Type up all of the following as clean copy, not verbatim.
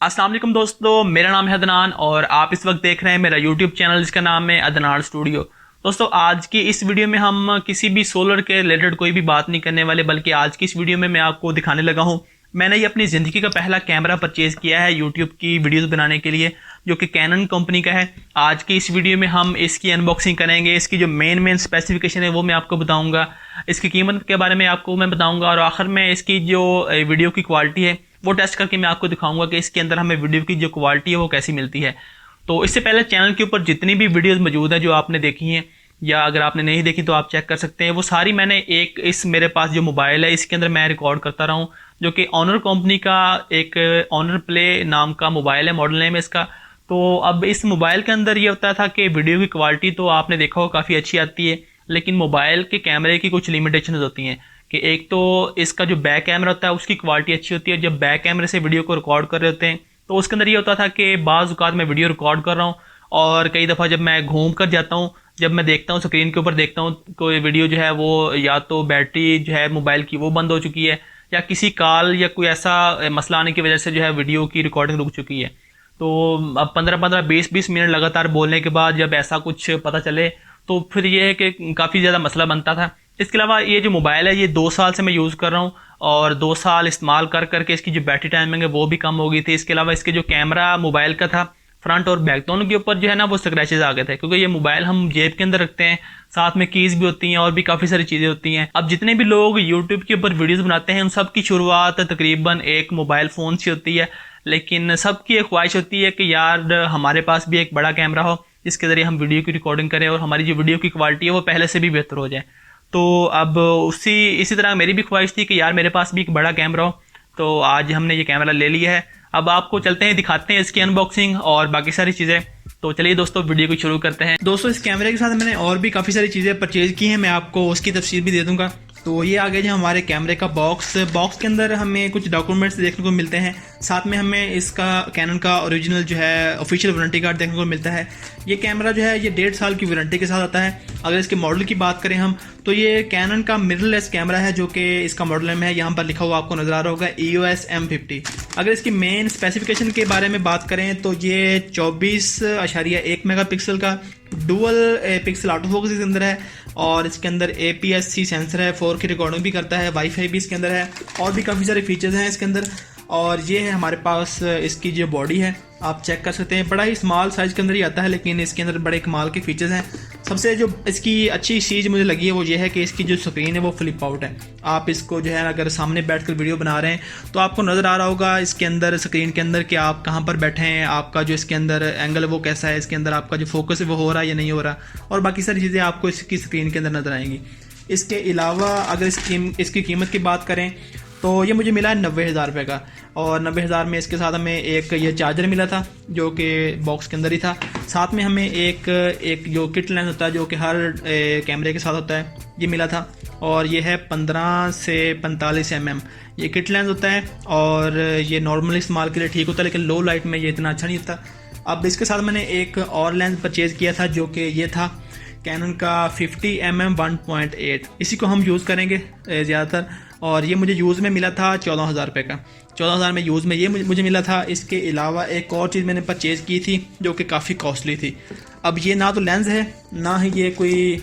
अस्सलाम वालेकुम दोस्तों, मेरा नाम है अदनान और आप इस वक्त देख रहे हैं मेरा यूट्यूब चैनल जिसका नाम है अदनान स्टूडियो। दोस्तों, आज की इस वीडियो में हम किसी भी सोलर के रिलेटेड कोई भी बात नहीं करने वाले, बल्कि आज की इस वीडियो में मैं आपको दिखाने लगा हूँ मैंने ये अपनी ज़िंदगी का पहला कैमरा परचेज़ किया है यूट्यूब की वीडियोस बनाने के लिए, जो कि कैनन कंपनी का है। आज की इस वीडियो में हम इसकी अनबॉक्सिंग करेंगे, इसकी जो मेन स्पेसिफिकेशन है वो मैं आपको बताऊंगा, इसकी कीमत के बारे में आपको मैं बताऊंगा और आखिर में इसकी जो वीडियो की क्वालिटी है वो टेस्ट करके मैं आपको दिखाऊंगा कि इसके अंदर हमें वीडियो की जो क्वालिटी है वो कैसी मिलती है। तो इससे पहले चैनल के ऊपर जितनी भी वीडियोस मौजूद हैं जो आपने देखी हैं, या अगर आपने नहीं देखी तो आप चेक कर सकते हैं, वो सारी मैंने एक इस मेरे पास जो मोबाइल है इसके अंदर मैं रिकॉर्ड करता रहा हूँ, जो कि ऑनर कंपनी का एक ऑनर प्ले नाम का मोबाइल है, मॉडल नेम है इसका। तो अब इस मोबाइल के अंदर ये होता था कि वीडियो की क्वालिटी तो आपने देखा हो काफ़ी अच्छी आती है, लेकिन मोबाइल के कैमरे की कुछ लिमिटेशन होती हैं कि एक तो इसका जो बैक कैमरा होता है उसकी क्वालिटी अच्छी होती है। जब बैक कैमरे से वीडियो को रिकॉर्ड कर रहे होते हैं तो उसके अंदर ये होता था कि बाज़ औक़ात मैं वीडियो रिकॉर्ड कर रहा हूँ और कई दफ़ा जब मैं घूम कर जाता हूँ, जब मैं देखता हूँ स्क्रीन के ऊपर देखता हूँ कोई वीडियो जो है वो या तो बैटरी जो है मोबाइल की वो बंद हो चुकी है, या किसी कॉल या कोई ऐसा मसला आने की वजह से जो है वीडियो की रिकॉर्डिंग रुक चुकी है। तो अब 15-15 20-20 मिनट लगातार बोलने के बाद जब ऐसा कुछ पता चले तो फिर ये है कि काफ़ी ज़्यादा मसला बनता था। इसके अलावा ये जो मोबाइल है ये 2 साल से मैं यूज़ कर रहा हूँ और 2 साल इस्तेमाल कर करके इसकी जो बैटरी टाइमिंग है वो भी कम हो गई थी। इसके अलावा इसके जो कैमरा मोबाइल का था फ्रंट और बैक दोनों के ऊपर जो है ना वो स्क्रैचेस आ गए थे, क्योंकि ये मोबाइल हम जेब के अंदर रखते हैं, साथ में कीज़ भी होती हैं और भी काफ़ी सारी चीज़ें होती हैं। अब जितने भी लोग यूट्यूब के ऊपर वीडियोस बनाते हैं उन सब की शुरुआत तकरीबन एक मोबाइल फ़ोन से होती है, लेकिन सबकी एक ख्वाहिश होती है कि यार हमारे पास भी एक बड़ा कैमरा हो जिसके ज़रिए हम वीडियो की रिकॉर्डिंग करें और हमारी जो वीडियो की क्वालिटी है वो पहले से भी बेहतर हो जाए। तो अब इसी तरह मेरी भी ख्वाहिश थी कि यार मेरे पास भी एक बड़ा कैमरा हो, तो आज हमने ये कैमरा ले लिया है। अब आपको चलते हैं दिखाते हैं इसकी अनबॉक्सिंग और बाकी सारी चीज़ें। तो चलिए दोस्तों वीडियो को शुरू करते हैं। दोस्तों, इस कैमरे के साथ मैंने और भी काफ़ी सारी चीज़ें परचेज़ की हैं, मैं आपको उसकी तफसील भी दे दूंगा। तो ये आ गया जो हमारे कैमरे का बॉक्स के अंदर हमें कुछ डॉक्यूमेंट्स देखने को मिलते हैं, साथ में हमें इसका कैनन का ओरिजिनल जो है ऑफिशियल वारंटी कार्ड देखने को मिलता है। ये कैमरा जो है ये 1.5 साल की वारंटी के साथ आता है। अगर इसके मॉडल की बात करें हम तो ये कैनन का मिररलेस कैमरा है, जो कि इसका मॉडल नेम है, यहाँ पर लिखा हुआ आपको नज़र आ रहा होगा EOS M50। अगर इसकी मेन स्पेसिफिकेशन के बारे में बात करें तो ये 24.1 मेगापिक्सल का डुअल पिक्सल ऑटो फोकस इसके अंदर है और इसके अंदर APS-C सेंसर है, 4K रिकॉर्डिंग भी करता है, वाईफाई भी इसके अंदर है और भी काफ़ी सारे फीचर्स हैं इसके अंदर। और ये है हमारे पास इसकी जो बॉडी है, आप चेक कर सकते हैं, बड़ा ही स्मॉल साइज़ के अंदर ही आता है, लेकिन इसके अंदर बड़े कमाल के फीचर्स हैं। सबसे जो इसकी अच्छी चीज़ मुझे लगी है वो ये है कि इसकी जो स्क्रीन है वो फ्लिप आउट है। आप इसको जो है अगर सामने बैठकर वीडियो बना रहे हैं तो आपको नज़र आ रहा होगा इसके अंदर स्क्रीन के अंदर कि आप कहाँ पर बैठे हैं, आपका जो इसके अंदर एंगल है वो कैसा है, इसके अंदर आपका जो फोकस है वो हो रहा है या नहीं हो रहा, और बाकी सारी चीज़ें आपको इसकी स्क्रीन के अंदर नज़र आएंगी। इसके अलावा अगर इसकी कीमत की बात करें तो ये मुझे मिला है 90,000 रुपये का, और 90,000 में इसके साथ हमें एक ये चार्जर मिला था जो कि बॉक्स के अंदर ही था। साथ में हमें एक जो किट लेंस होता है जो कि हर कैमरे के साथ होता है ये मिला था, और ये है 15 से 45 mm ये किट लेंस होता है, और ये नॉर्मल इस्तेमाल के लिए ठीक होता है, लेकिन लो लाइट में ये इतना अच्छा नहीं होता। अब इसके साथ मैंने एक और लेंस परचेज़ किया था जो कि ये था कैनन का 50mm 1.8, इसी को हम यूज़ करेंगे ज़्यादातर, और ये मुझे यूज़ में मिला था 14,000 रुपये का। 14,000 में यूज़ में ये मुझे मिला था। इसके अलावा एक और चीज़ मैंने परचेज़ की थी जो कि काफ़ी कॉस्टली थी। अब ये ना तो लेंस है ना ही ये कोई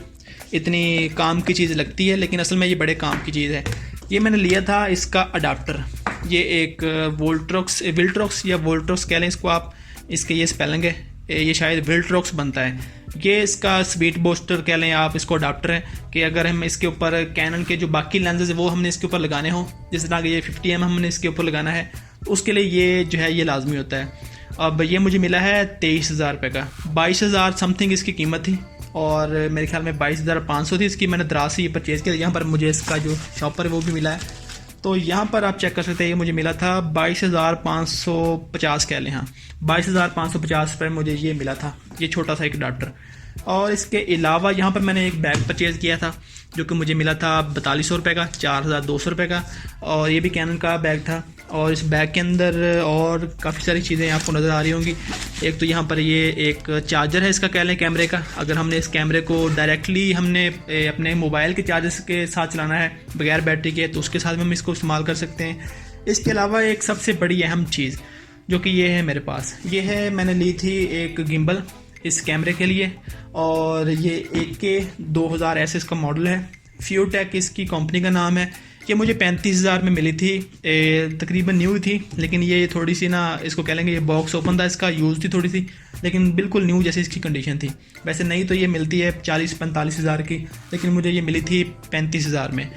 इतनी काम की चीज़ लगती है, लेकिन असल में ये बड़े काम की चीज़ है। ये मैंने लिया था इसका अडाप्टर, ये एक विल्ट्रॉक्स या वोल्ट्रॉक्स कह लें इसको आप, इसके ये स्पेलिंग है, ये शायद विल्ट्रॉक्स बनता है। ये इसका स्पीड बूस्टर कह लें आप इसको, अडाप्टर है कि अगर हम इसके ऊपर कैनन के जो बाकी लेंसेज है वो हमने इसके ऊपर लगाने हो, जिस तरह कि ये 50mm हमने इसके ऊपर लगाना है, तो उसके लिए ये जो है ये लाजमी होता है। अब ये मुझे मिला है 23,000 रुपये का, 22,000 समथिंग इसकी कीमत थी, और मेरे ख्याल में 22,500 थी इसकी। मैंने दराज से ये परचेज़ किया, यहाँ पर मुझे इसका जो शॉपर है वो भी मिला है। तो यहाँ पर आप चेक कर सकते हैं, ये मुझे मिला था 22,550 कह लें, हाँ 22,550 रुपये मुझे ये मिला था, ये छोटा सा एक अडाप्टर। और इसके अलावा यहाँ पर मैंने एक बैग परचेज़ किया था जो कि मुझे मिला था 4200 रुपये का, 4,200 रुपये का, और ये भी कैनन का बैग था। और इस बैग के अंदर और काफ़ी सारी चीज़ें आपको नज़र आ रही होंगी। एक तो यहाँ पर ये एक चार्जर है इसका कह लें कैमरे का, अगर हमने इस कैमरे को डायरेक्टली हमने अपने मोबाइल के चार्जर के साथ चलाना है बगैर बैटरी के, तो उसके साथ भी हम इसको इस्तेमाल कर सकते हैं। इसके अलावा एक सबसे बड़ी अहम चीज़ जो कि ये है मेरे पास। ये है, मैंने ली थी एक गिम्बल इस कैमरे के लिए, और ये AK 2000S इसका मॉडल है। फ्यूटेक इसकी कंपनी का नाम है। ये मुझे 35,000 में मिली थी, तकरीबन न्यू थी, लेकिन ये थोड़ी सी ना, इसको कह लेंगे, ये बॉक्स ओपन था इसका, यूज़ थी थोड़ी सी, लेकिन बिल्कुल न्यू जैसी इसकी कंडीशन थी। वैसे नहीं तो ये मिलती है 40-45 हज़ार की, लेकिन मुझे ये मिली थी 35,000 में।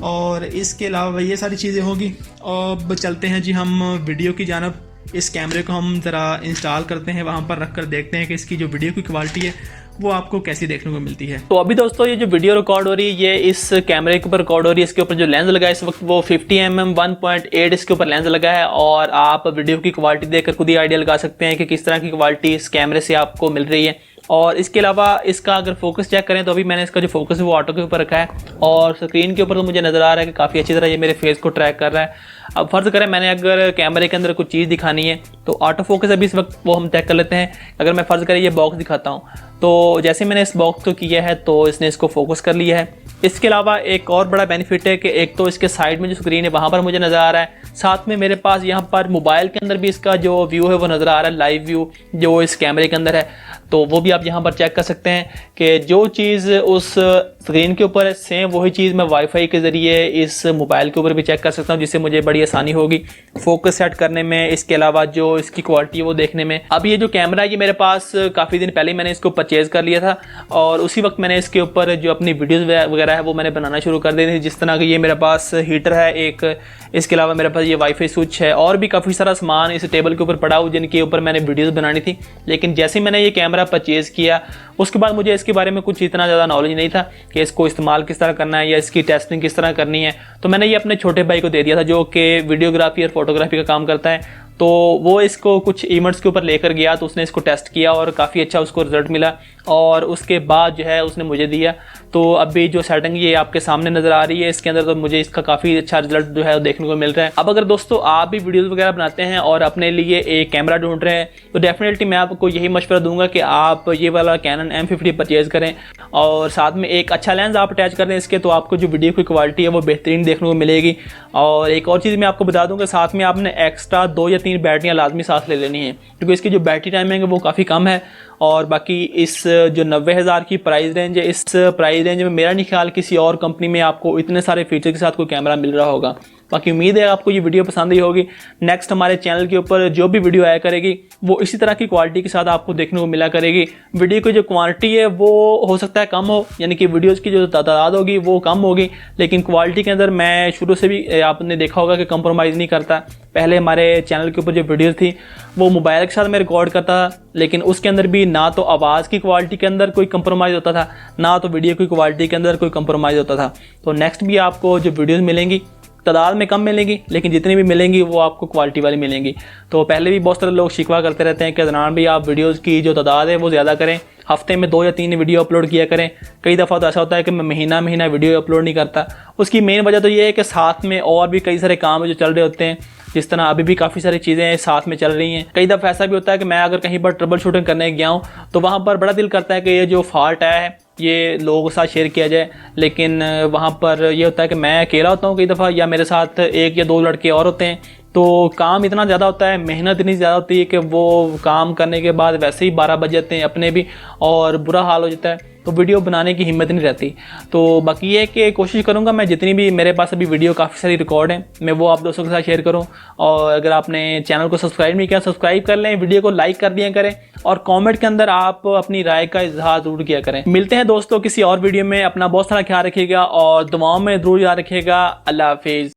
और इसके अलावा ये सारी चीज़ें होगी। अब चलते हैं जी हम वीडियो की जानब। इस कैमरे को हम ज़रा इंस्टॉल करते हैं, वहाँ पर रख कर देखते हैं कि इसकी जो वीडियो की क्वालिटी है वो आपको कैसी देखने को मिलती है। तो अभी दोस्तों ये जो वीडियो रिकॉर्ड हो रही है ये इस कैमरे के ऊपर रिकॉर्ड हो रही है। इसके ऊपर जो लेंस लगा है इस वक्त वो 50mm 1.8 इसके ऊपर लेंस लगा है, और आप वीडियो की क्वालिटी देखकर खुद ही आइडिया लगा सकते हैं कि किस तरह की क्वालिटी इस कैमरे से आपको मिल रही है। और इसके अलावा इसका अगर फोकस चेक करें तो अभी मैंने इसका जो फोकस है वो ऑटो के ऊपर रखा है, और स्क्रीन के ऊपर तो मुझे नज़र आ रहा है कि काफ़ी अच्छी तरह ये मेरे फेस को ट्रैक कर रहा है। अब फ़र्ज़ करें मैंने अगर कैमरे के अंदर कुछ चीज़ दिखानी है तो ऑटो फोकस अभी इस वक्त वो हम चेक कर लेते हैं। अगर मैं फ़र्ज़ करें ये बॉक्स दिखाता हूँ, तो जैसे मैंने इस बॉक्स को किया है तो इसने इसको फोकस कर लिया है। इसके अलावा एक और बड़ा बेनिफिट है कि एक तो इसके साइड में जो स्क्रीन है वहाँ पर मुझे नज़र आ रहा है, साथ में मेरे पास यहाँ पर मोबाइल के अंदर भी इसका जो व्यू है वो नज़र आ रहा है, लाइव व्यू जो इस कैमरे के अंदर है, तो वो भी आप यहाँ पर चेक कर सकते हैं कि जो चीज़ उस स्क्रीन के ऊपर है सेम वही चीज़ मैं वाईफाई के ज़रिए इस मोबाइल के ऊपर भी चेक कर सकता हूँ, जिससे मुझे बड़ी आसानी होगी फोकस सेट करने में, इसके अलावा जो इसकी क्वालिटी है वो देखने में। अब ये जो कैमरा है ये मेरे पास काफ़ी दिन पहले मैंने इसको परचेज़ कर लिया था, और उसी वक्त मैंने इसके ऊपर जो अपनी वीडियोज़ वगैरह है वो मैंने बनाना शुरू कर दी थी। जिस तरह की ये मेरे पास हीटर है एक, इसके अलावा मेरे पास ये वाईफाई स्विच है, और भी काफ़ी सारा सामान इस टेबल के ऊपर पड़ा हुआ जिनके ऊपर मैंने वीडियोज़ बनानी थी। लेकिन जैसे मैंने ये कैमरा परचेज़ किया उसके बाद मुझे इसके बारे में कुछ इतना ज़्यादा नॉलेज नहीं था कि इसको इस्तेमाल किस तरह करना है या इसकी टेस्टिंग किस तरह करनी है, तो मैंने ये अपने छोटे भाई को दे दिया था जो कि वीडियोग्राफी और फोटोग्राफी का काम करता है। तो वो इसको कुछ इवेंट्स के ऊपर लेकर गया तो उसने इसको टेस्ट किया और काफ़ी अच्छा उसको रिजल्ट मिला, और उसके बाद जो है उसने मुझे दिया। तो अभी जो सेटिंग ये आपके सामने नज़र आ रही है इसके अंदर, तो मुझे इसका काफ़ी अच्छा रिजल्ट जो है देखने को मिल रहा है। अब अगर दोस्तों आप भी वीडियोस वगैरह बनाते हैं और अपने लिए एक कैमरा ढूंढ रहे हैं तो डेफिनेटली मैं आपको यही मशवरा दूंगा कि आप ये वाला कैनन M50 परचेज़ करें, और साथ में एक अच्छा लेंस आप अटैच कर दें इसके, तो आपको जो वीडियो की क्वालिटी है वो बेहतरीन देखने को मिलेगी। और एक और चीज़ मैं आपको बता दूँ कि साथ में आपने एक्स्ट्रा 2 या 3 बैटरियाँ लाजमी साथ ले लेनी है, क्योंकि इसकी जो बैटरी टाइमिंग है वो काफ़ी कम है। और बाकी इस जो 90,000 की प्राइस रेंज है, इस प्राइस रेंज में मेरा नहीं ख्याल किसी और कंपनी में आपको इतने सारे फीचर के साथ कोई कैमरा मिल रहा होगा। बाकी उम्मीद है आपको ये वीडियो पसंद आई होगी। नेक्स्ट हमारे चैनल के ऊपर जो भी वीडियो आया करेगी वो इसी तरह की क्वालिटी के साथ आपको देखने को मिला करेगी। वीडियो की जो क्वांटिटी है वो हो सकता है कम हो, यानी कि वीडियोज़ की जो तादाद होगी वो कम होगी, लेकिन क्वालिटी के अंदर मैं शुरू से भी आपने देखा होगा कि कंप्रोमाइज़ नहीं करता। पहले हमारे चैनल के ऊपर जो वीडियोज़ थी वो मोबाइल के साथ मैं रिकॉर्ड करता था, लेकिन उसके अंदर भी ना तो आवाज़ की क्वालिटी के अंदर कोई कंप्रोमाइज़ होता था, ना तो वीडियो की क्वालिटी के अंदर कोई कंप्रोमाइज़ होता था। तो नेक्स्ट भी आपको जो वीडियोज़ मिलेंगी तादाद में कम मिलेंगी, लेकिन जितनी भी मिलेंगी वो आपको क्वालिटी वाली मिलेंगी। तो पहले भी बहुत सारे लोग शिकवा करते रहते हैं कि अदनान भी आप वीडियोज़ की जो तादाद है वो ज़्यादा करें, हफ्ते में 2 या 3 वीडियो अपलोड किया करें। कई दफ़ा तो ऐसा होता है कि मैं महीना वीडियो अपलोड नहीं करता। उसकी मेन वजह तो ये है कि साथ में और भी कई सारे काम जो चल रहे होते हैं, जिस तरह अभी भी काफ़ी सारी चीज़ें साथ में चल रही हैं। कई दफ़ा ऐसा भी होता है कि मैं अगर कहीं पर ट्रबल शूटिंग करने गया हूँ तो वहाँ पर बड़ा दिल करता है कि ये जो फॉल्ट आया है ये लोगों के साथ शेयर किया जाए, लेकिन वहाँ पर ये होता है कि मैं अकेला होता हूँ कई दफ़ा, या मेरे साथ 1 या 2 लड़के और होते हैं, तो काम इतना ज़्यादा होता है, मेहनत इतनी ज़्यादा होती है कि वो काम करने के बाद वैसे ही 12 बज जाते हैं अपने भी, और बुरा हाल हो जाता है, तो वीडियो बनाने की हिम्मत नहीं रहती। तो बाकी ये कि कोशिश करूँगा मैं जितनी भी मेरे पास अभी वीडियो काफ़ी सारी रिकॉर्ड हैं मैं वो आप दोस्तों के साथ शेयर करूँ। और अगर आपने चैनल को सब्सक्राइब नहीं किया सब्सक्राइब कर लें, वीडियो को लाइक कर दिया करें, और कमेंट के अंदर आप अपनी राय का इजहार ज़रूर किया करें। मिलते हैं दोस्तों किसी और वीडियो में। अपना बहुत सारा ख्याल रखिएगा और दुआओं में ज़रूर याद रखिएगा। अल्लाह हाफिज़।